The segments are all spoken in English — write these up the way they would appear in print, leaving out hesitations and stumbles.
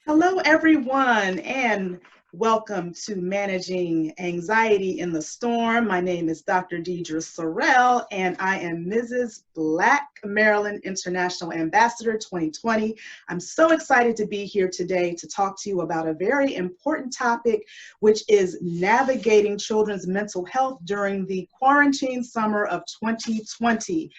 Hello, everyone, and welcome to Managing Anxiety in the Storm. My name is Dr. Deidre Sorrell, and I am Mrs. Black Maryland International Ambassador 2020. I'm so excited to be here today to talk to you about a very important topic, which is navigating children's mental health during the quarantine summer of 2020.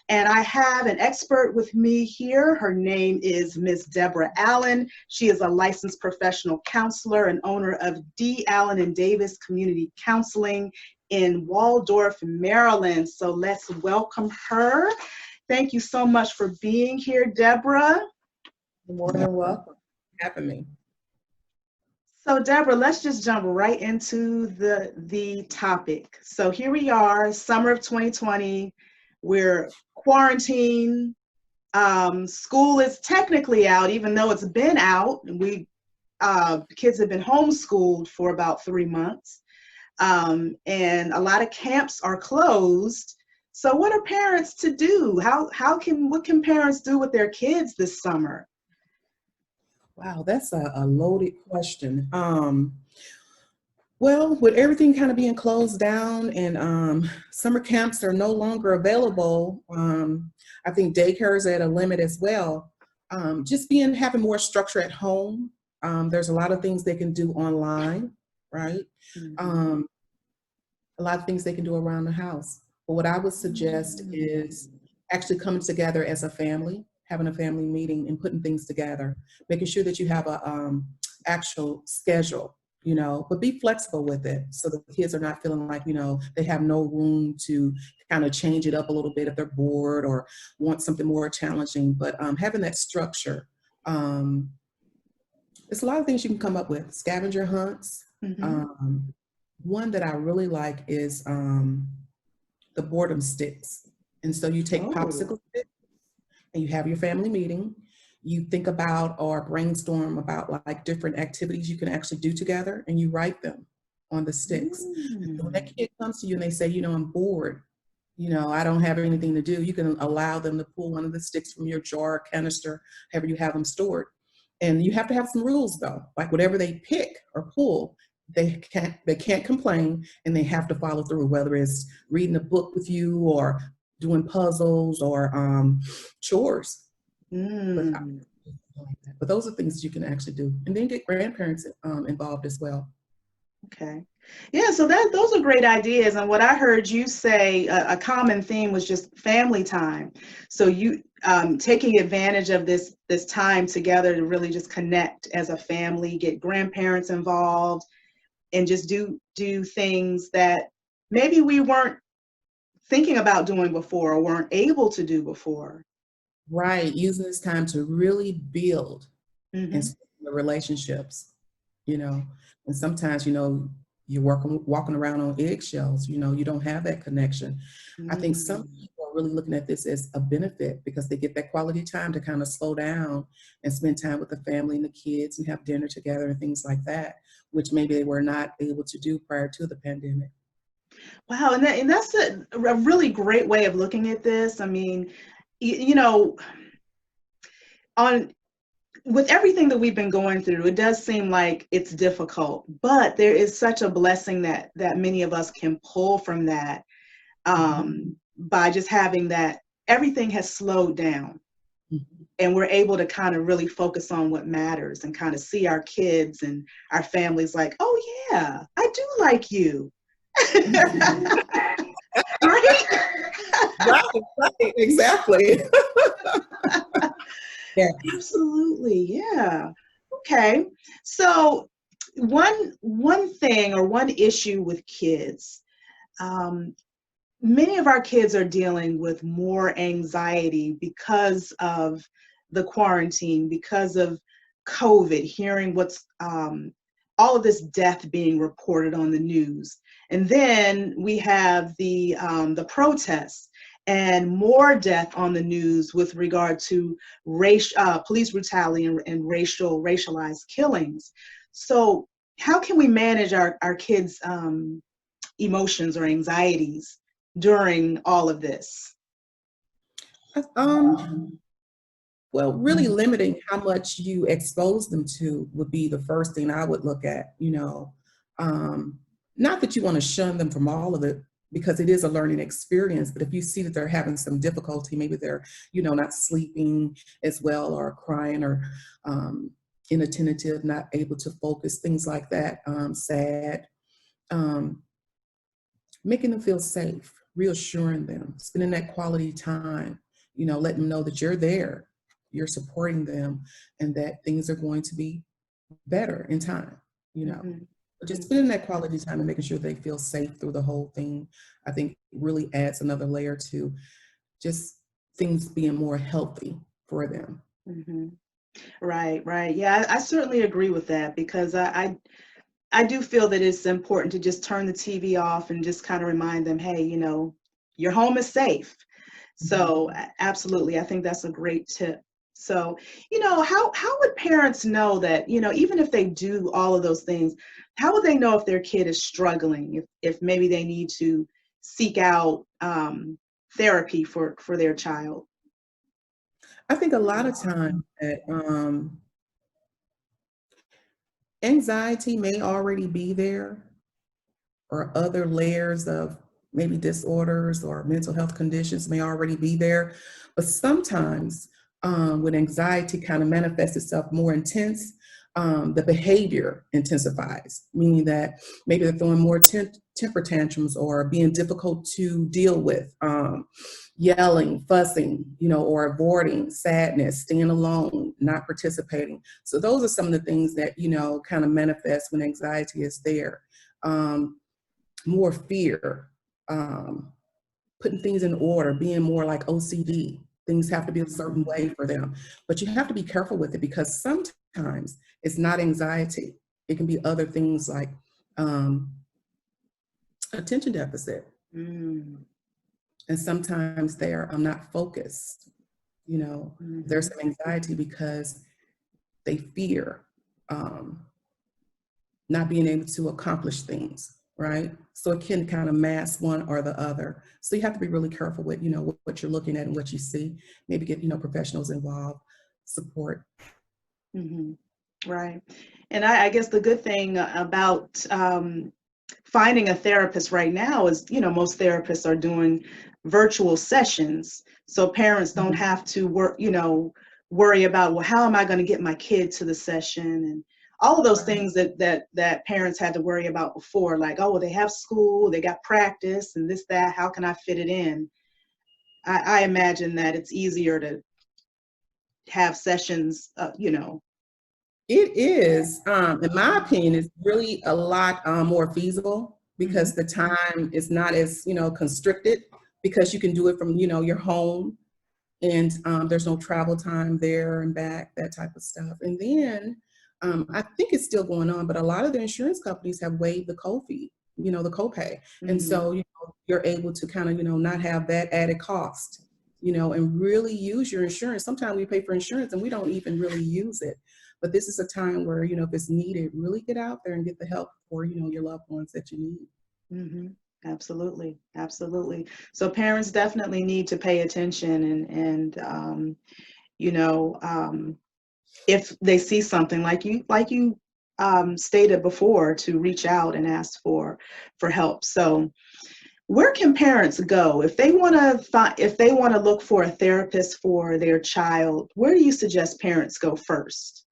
And I have an expert with me here. Her name is Ms. Deborah Allen. She is a licensed professional counselor and owner of D. Allen and Davis Community Counseling in Waldorf, Maryland. So let's welcome her. Thank you so much for being here, Deborah. You're more than welcome for having me. So Deborah, let's just jump right into the topic. So here we are, summer of 2020. We're quarantined. School is technically out, even though it's been out. Kids have been homeschooled for about 3 months, and a lot of camps are closed. So, what are parents to do? What can parents do with their kids this summer? Wow, that's a loaded question. Well, with everything kind of being closed down and summer camps are no longer available, I think daycare is at a limit as well. Just having more structure at home. There's a lot of things they can do online, right? Mhm. A lot of things they can do around the house. But what I would suggest is actually coming together as a family, having a family meeting and putting things together, making sure that you have a actual schedule, but be flexible with it so the kids are not feeling like, they have no room to kind of change it up a little bit if they're bored or want something more challenging. But having that structure, it's a lot of things you can come up with. Scavenger hunts. Mhm. Um, One that I really like is the boredom sticks. And so you take Oh. popsicle sticks and you have your family meeting. You think about or brainstorm about like different activities you can actually do together and you write them on the sticks. And so when that Mm. kid comes to you and they say, I'm bored, I don't have anything to do, you can allow them to pull one of the sticks from your jar, canister, however you have them stored. And you have to have some rules though, like whatever they pick or pull, they can't complain and they have to follow through, whether it's reading a book with you or doing puzzles or chores. But, Mm. but those are things you can actually do. And then get grandparents involved as well. Okay. Yeah, so those are great ideas. And what I heard you say, a common theme was just family time. So you taking advantage of this time together to really just connect as a family, get grandparents involved, and just do things that maybe we weren't thinking about doing before or weren't able to do before. Right. Using this time to really build and Hmm. strengthen the relationships, you know. And sometimes, you're walking around on eggshells, you don't have that connection. I think some Mm. people are really looking at this as a benefit because they get that quality time to kind of slow down and spend time with the family and the kids and have dinner together and things like that, which maybe they were not able to do prior to the pandemic. Wow, and that's a really great way of looking at this. I mean, you know, on with everything that we've been going through, it does seem like it's difficult, but there is such a blessing that many of us can pull from that, Mhm. by just having that everything has slowed down Mhm. and we're able to kind of really focus on what matters and kind of see our kids and our families like, oh yeah, I do like you. Right? Right, right, exactly. Yeah. Absolutely, yeah. Okay. So one thing or one issue with kids, um, many of our kids are dealing with more anxiety because of the quarantine, because of COVID, hearing what's all of this death being reported on the news. And then we have the protests and more death on the news with regard to police brutality and racialized killings. So how can we manage our kids' emotions or anxieties during all of this? Um, Well, really limiting how much you expose them to would be the first thing I would look at, Not that you want to shun them from all of it, because it is a learning experience, but if you see that they're having some difficulty, maybe they're, not sleeping as well, or crying, or inattentive, not able to focus, things like that, sad, um, making them feel safe, reassuring them, spending that quality time, letting them know that you're there, you're supporting them, and that things are going to be better in time, Mhm. But just spending that quality time and making sure they feel safe through the whole thing, I think really adds another layer to just things being more healthy for them. Mhm. Right, right. Yeah, I certainly agree with that because I do feel that it's important to just turn the TV off and just kind of remind them, hey, your home is safe. So absolutely, I think that's a great tip. So, how would parents know that, even if they do all of those things, how would they know if their kid is struggling, if maybe they need to seek out therapy for their child? I think a lot of times that anxiety may already be there, or other layers of maybe disorders or mental health conditions may already be there. But sometimes when anxiety kind of manifests itself more intense, the behavior intensifies, meaning that maybe they're throwing more temper tantrums or being difficult to deal with, yelling, fussing, or avoiding sadness, staying alone, not participating. So those are some of the things that, kind of manifest when anxiety is there. More fear, putting things in order, being more like OCD. Things have to be a certain way for them. But you have to be careful with it, because sometimes it's not anxiety. It can be other things like um, attention deficit. Mm, And sometimes they're not focused. There's mhm. some anxiety because they fear um, not being able to accomplish things, right? So it can kind of mask one or the other. So you have to be really careful with, what you're looking at and what you see. Maybe get, professionals involved, support. Mhm. Right. And I guess the good thing about finding a therapist right now is, most therapists are doing virtual sessions. So parents don't Mhm. have to worry about, well, how am I going to get my kid to the session? And all of those Right. things that parents had to worry about before, like, oh, well, they have school, they got practice and this, that, how can I fit it in? I imagine that it's easier to have sessions, It is, in my opinion, it's really a lot more feasible, Mhm. because the time is not as, constricted, because you can do it from, your home, and there's no travel time there and back, that type of stuff. And then I think it's still going on, but a lot of the insurance companies have waived the co-fee, the copay. And Mhm. so, you're able to kind of, not have that added cost, and really use your insurance. Sometimes we pay for insurance and we don't even really use it. But this is a time where, if it's needed, really get out there and get the help for, your loved ones that you need. Hmm. Absolutely, absolutely. So parents definitely need to pay attention and you know if they see something like you stated before, to reach out and ask for help. So where can parents go if they want to look for a therapist for their child? Where do you suggest parents go first?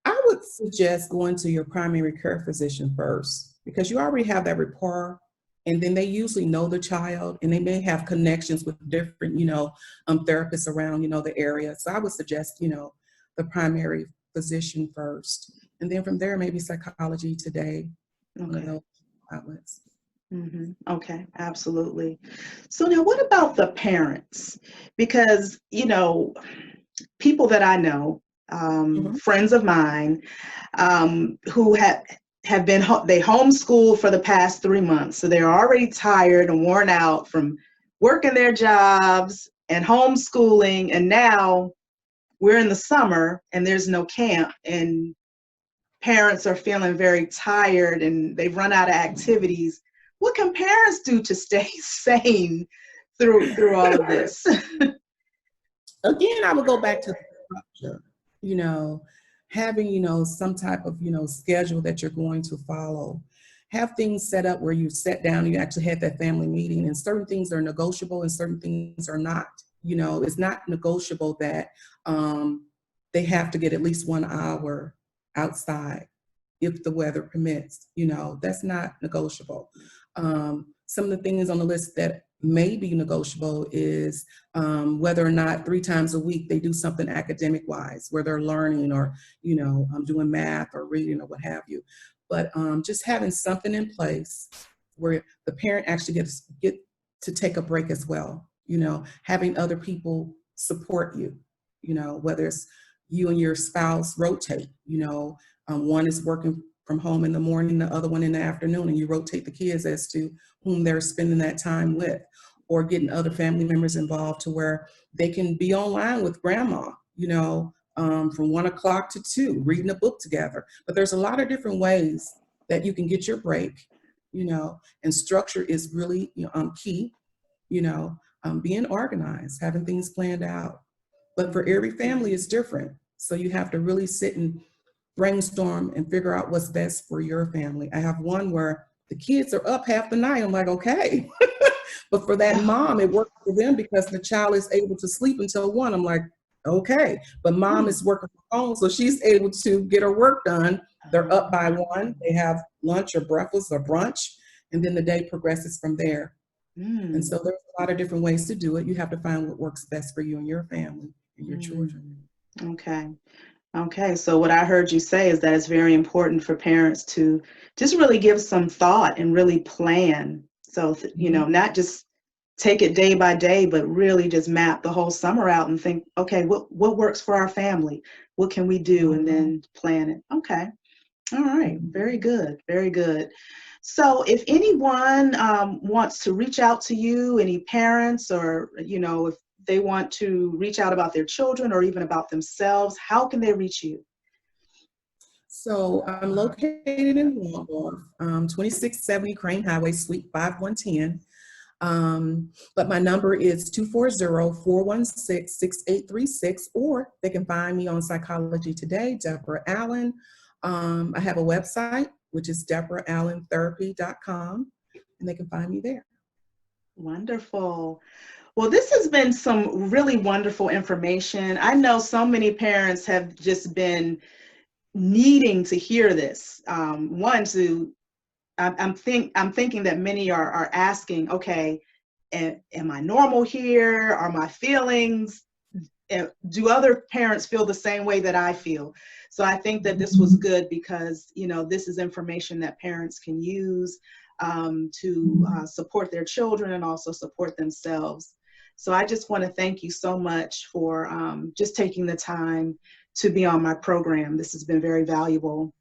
I would suggest going to your primary care physician first, because you already have that rapport, and then they usually know the child, and they may have connections with different, therapists around, the area. So I would suggest, the primary physician first, and then from there, maybe Psychology Today, one of Okay. those outlets. Okay, absolutely. So now what about the parents? Because, people that I know, Mhm. friends of mine, who have been they homeschooled for the past 3 months, so they're already tired and worn out from working their jobs and homeschooling, and now we're in the summer and there's no camp, and parents are feeling very tired and they've run out of activities. What can parents do to stay sane through all of this? Again, I would go back to the structure, you know, having, some type of, schedule that you're going to follow. Have things set up where you sat down, you actually had that family meeting, and certain things are negotiable and certain things are not. It's not negotiable that they have to get at least 1 hour outside if the weather permits. That's not negotiable. Some of the things on the list that may be negotiable is whether or not 3 times a week they do something academic wise where they're learning or doing math or reading or what have you. But just having something in place where the parent actually get to take a break as well. Having other people support you, whether it's you and your spouse rotate. One is working from home in the morning, the other one in the afternoon, and you rotate the kids as to whom they're spending that time with, or getting other family members involved to where they can be online with grandma, from 1 o'clock to 2, reading a book together. But there's a lot of different ways that you can get your break, and structure is really key, being organized, having things planned out. But for every family, it's different. So you have to really sit and brainstorm and figure out what's best for your family. I have one where the kids are up half the night. I'm like, okay. But for that mom, it works for them because the child is able to sleep until 1. I'm like, okay. But mom is working from home, so she's able to get her work done. They're up by 1. They have lunch or breakfast or brunch, and then the day progresses from there. And so there's a lot of different ways to do it. You have to find what works best for you and your family and your children. Okay. So what I heard you say is that it's very important for parents to just really give some thought and really plan. So, not just take it day by day, but really just map the whole summer out and think, okay, what works for our family? What can we do? And then plan it. Okay. All right. Very good. Very good. So if anyone wants to reach out to you, any parents, or, if they want to reach out about their children or even about themselves, how can they reach you? So I'm located in Waldorf, 2670 Crane Highway, Suite 5110. But my number is 240-416-6836, or they can find me on Psychology Today, Deborah Allen. I have a website, which is deborahallentherapy.com, and they can find me there. Wonderful. Well, this has been some really wonderful information. I know so many parents have just been needing to hear this. I'm thinking that many are asking, okay, am I normal here? Are my feelings? Do other parents feel the same way that I feel? So I think that this was good because, this is information that parents can use to support their children and also support themselves. So I just want to thank you so much for just taking the time to be on my program. This has been very valuable.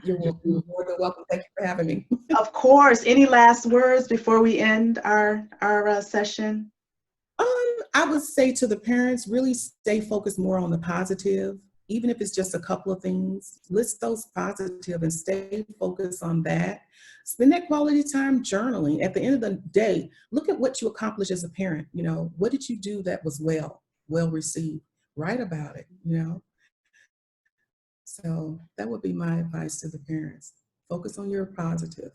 You're more than welcome. Thank you for having me. Of course. Any last words before we end our session? I would say to the parents, really stay focused more on the positive. Even if it's just a couple of things, list those positive and stay focused on that. Spend that quality time journaling. At the end of the day, look at what you accomplished as a parent. What did you do that was well received? Write about it, So that would be my advice to the parents. Focus on your positive.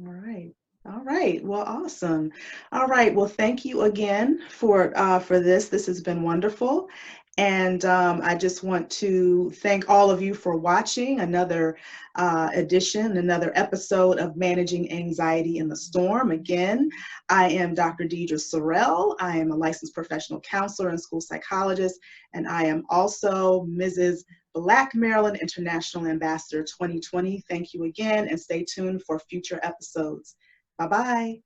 All right. All right. Well, awesome. All right. Well, thank you again for this. This has been wonderful. And I just want to thank all of you for watching another another episode of Managing Anxiety in the Storm. Again, I am Dr. Deidre Sorrell. I am a licensed professional counselor and school psychologist, and I am also Mrs. Black Maryland International Ambassador 2020. Thank you again, and stay tuned for future episodes. Bye-bye.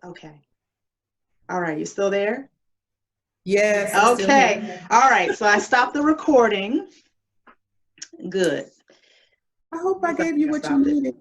Okay. All right, you still there? Yes. Okay. All right, so I stopped the recording. Good. I hope I gave you what you needed.